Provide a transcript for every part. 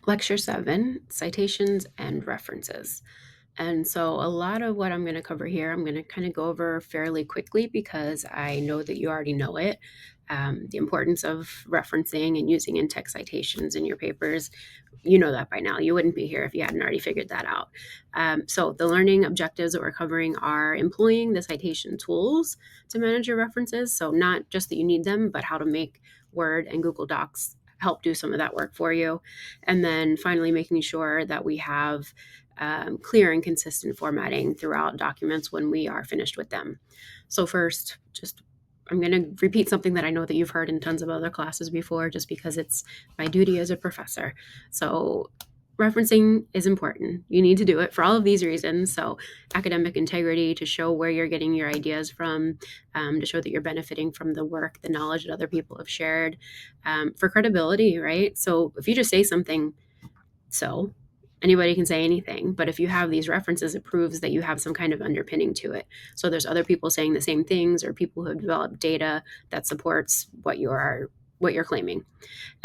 Lecture 7, Citations and References. And so a lot of what I'm going to cover here, I'm going to kind of go over fairly quickly because I know that you already know it. The importance of referencing and using in-text citations in your papers, you know that by now. You wouldn't be here if you hadn't already figured that out. So the learning objectives that we're covering are employing the citation tools to manage your references. So not just that you need them, but how to make Word and Google Docs help do some of that work for you. And then finally, making sure that we have clear and consistent formatting throughout documents when we are finished with them. So first, just I'm going to repeat something that I know that you've heard in tons of other classes before, just because it's my duty as a professor. So referencing is important. You need to do it for all of these reasons. So academic integrity, to show where you're getting your ideas from, to show that you're benefiting from the work, the knowledge that other people have shared, for credibility, right? So if you just say something, so anybody can say anything, but if you have these references, it proves that you have some kind of underpinning to it. So there's other people saying the same things, or people who have developed data that supports what you're claiming.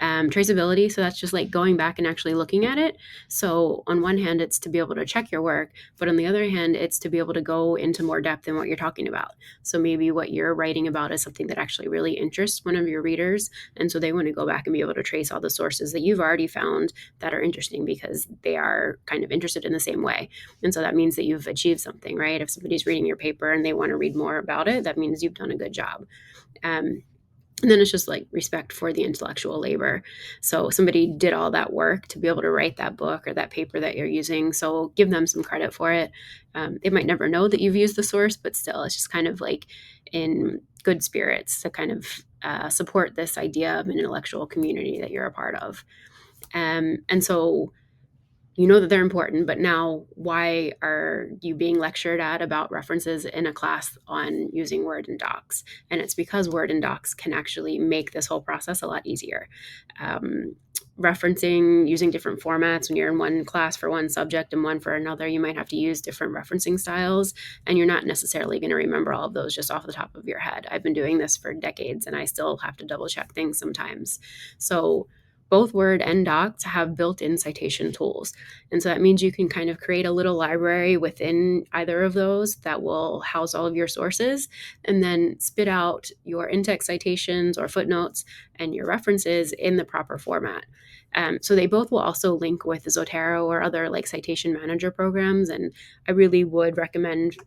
Traceability, so that's just like going back and actually looking at it. So on one hand, it's to be able to check your work, but on the other hand, it's to be able to go into more depth in what you're talking about. So maybe what you're writing about is something that actually really interests one of your readers, and so they want to go back and be able to trace all the sources that you've already found that are interesting because they are kind of interested in the same way. And so that means that you've achieved something, right? If somebody's reading your paper and they want to read more about it, that means you've done a good job. um, and then it's just like respect for the intellectual labor. So somebody did all that work to be able to write that book or that paper that you're using. So give them some credit for it. They might never know that you've used the source, but still, it's just kind of like in good spirits to kind of support this idea of an intellectual community that you're a part of. And so you know that they're important, but now why are you being lectured at about references in a class on using Word and Docs? And it's because Word and Docs can actually make this whole process a lot easier. Um, Referencing, using different formats when you're in one class for one subject and one for another, you might have to use different referencing styles, and you're not necessarily going to remember all of those just off the top of your head. I've been doing this for decades and I still have to double check things sometimes. So both Word and Docs have built-in citation tools. And so that means you can kind of create a little library within either of those that will house all of your sources, and then spit out your in-text citations or footnotes and your references in the proper format. So they both will also link with Zotero or other like citation manager programs. And I really would recommend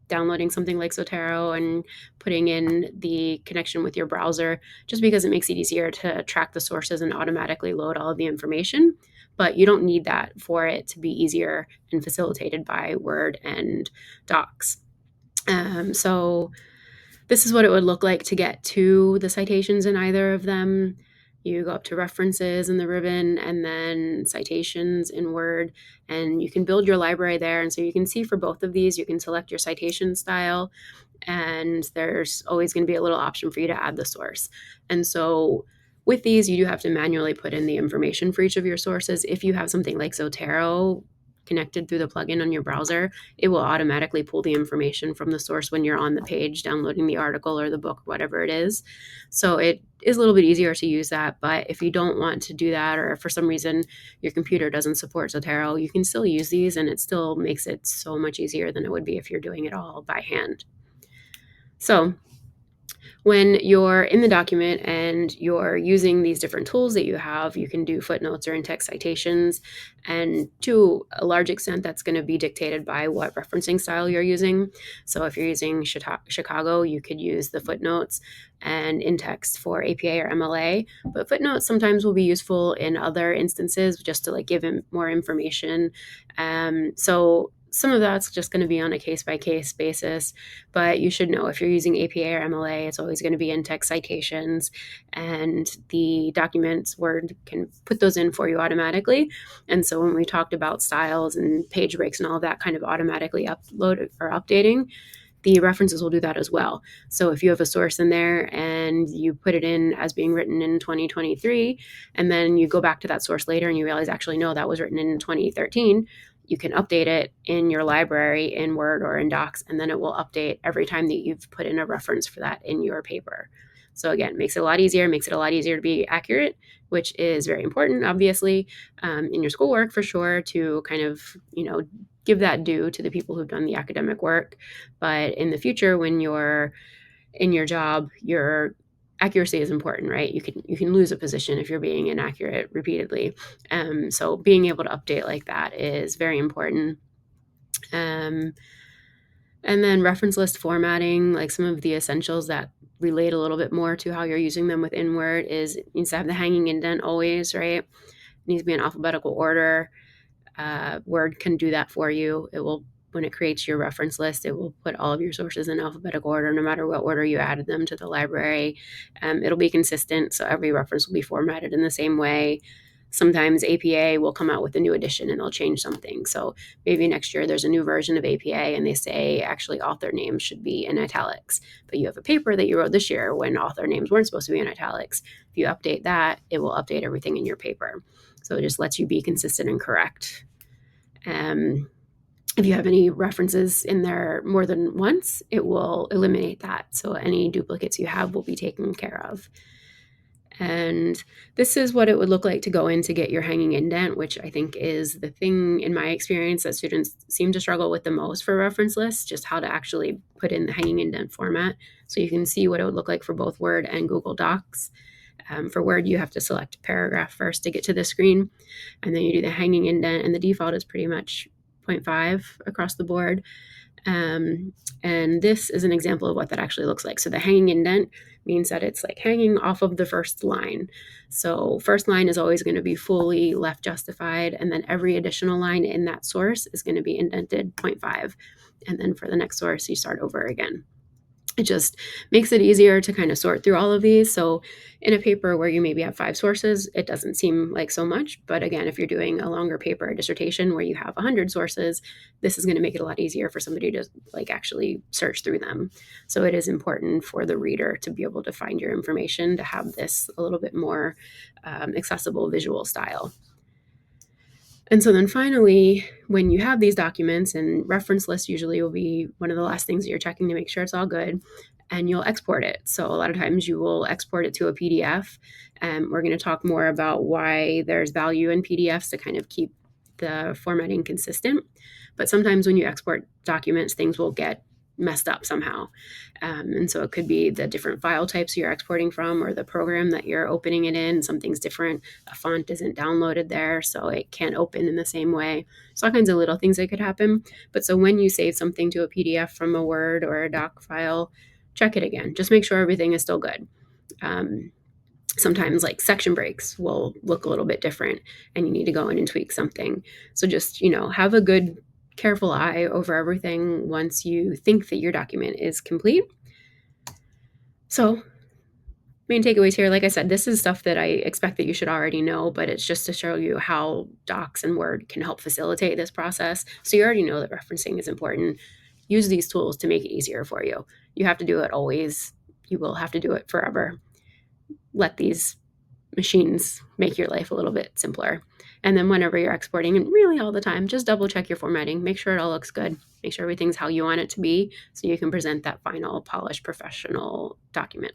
downloading something like Zotero and putting in the connection with your browser, just because it makes it easier to track the sources and automatically load all of the information. But you don't need that for it to be easier and facilitated by Word and Docs. So this is what it would look like to get to the citations in either of them. You go up to references in the ribbon and then citations in Word, and you can build your library there. And so you can see for both of these, you can select your citation style, and there's always going to be a little option for you to add the source. And so with these, you do have to manually put in the information for each of your sources. If you have something like Zotero connected through the plugin on your browser, it will automatically pull the information from the source when you're on the page downloading the article or the book, whatever it is. So it is a little bit easier to use that. But if you don't want to do that, or if for some reason your computer doesn't support Zotero, you can still use these, and it still makes it so much easier than it would be if you're doing it all by hand. So when you're in the document and you're using these different tools that you have, you can do footnotes or in-text citations. And to a large extent, that's going to be dictated by what referencing style you're using. So if you're using Chicago, you could use the footnotes and in-text for APA or MLA. But footnotes sometimes will be useful in other instances just to like give more information. So some of that's just going to be on a case-by-case basis, but you should know if you're using APA or MLA, it's always going to be in-text citations, and the documents Word can put those in for you automatically. And so when we talked about styles and page breaks and all of that kind of automatically upload or updating, the references will do that as well. So if you have a source in there and you put it in as being written in 2023, and then you go back to that source later and you realize, actually, no, that was written in 2013, you can update it in your library in Word or in Docs, and then it will update every time that you've put in a reference for that in your paper. So again, it makes it a lot easier, makes it a lot easier to be accurate, which is very important, obviously, in your schoolwork for sure, to kind of, give that due to the people who've done the academic work. But in the future, when you're in your job, your accuracy is important, right? You can lose a position if you're being inaccurate repeatedly. So being able to update like that is very important. Um, and then reference list formatting, like some of the essentials that relate a little bit more to how you're using them within Word is it needs to have the hanging indent always, right? It needs to be in alphabetical order. Word can do that for you. It will, when it creates your reference list, it will put all of your sources in alphabetical order, no matter what order you added them to the library. It'll be consistent, so every reference will be formatted in the same way. Sometimes APA will come out with a new edition and they'll change something. So maybe next year there's a new version of APA and they say actually author names should be in italics. But you have a paper that you wrote this year when author names weren't supposed to be in italics. If you update that, it will update everything in your paper. So it just lets you be consistent and correct. If you have any references in there more than once, it will eliminate that. So any duplicates you have will be taken care of. And this is what it would look like to go in to get your hanging indent, which I think is the thing in my experience that students seem to struggle with the most for reference lists, just how to actually put in the hanging indent format. So you can see what it would look like for both Word and Google Docs. For Word, you have to select paragraph first to get to the screen, and then you do the hanging indent, and the default is pretty much 0.5 across the board. And this is an example of what that actually looks like. So the hanging indent means that it's like hanging off of the first line. So first line is always going to be fully left justified, and then every additional line in that source is going to be indented 0.5. And then for the next source, you start over again. It just makes it easier to kind of sort through all of these. So in a paper where you maybe have 5 sources, it doesn't seem like so much. But again, if you're doing a longer paper, a dissertation where you have 100 sources, this is going to make it a lot easier for somebody to like actually search through them. So it is important for the reader to be able to find your information, to have this a little bit more accessible visual style. And so then finally, when you have these documents, and reference lists usually will be one of the last things that you're checking to make sure it's all good, and you'll export it. So a lot of times you will export it to a PDF. And we're going to talk more about why there's value in PDFs to kind of keep the formatting consistent. But sometimes when you export documents, things will get messed up somehow. And so it could be the different file types you're exporting from, or the program that you're opening it in. Something's different. A font isn't downloaded there, so it can't open in the same way. So all kinds of little things that could happen. But so when you save something to a PDF from a Word or a doc file, check it again. Just make sure everything is still good. Sometimes like section breaks will look a little bit different and you need to go in and tweak something. So just, have a good careful eye over everything once you think that your document is complete. So main takeaways here, like I said, this is stuff that I expect that you should already know, but it's just to show you how Docs and Word can help facilitate this process. So you already know that referencing is important. Use these tools to make it easier for you. You have to do it always. You will have to do it forever. Let these machines make your life a little bit simpler. And then whenever you're exporting, and really all the time, just double check your formatting. Make sure it all looks good. Make sure everything's how you want it to be so you can present that final polished professional document.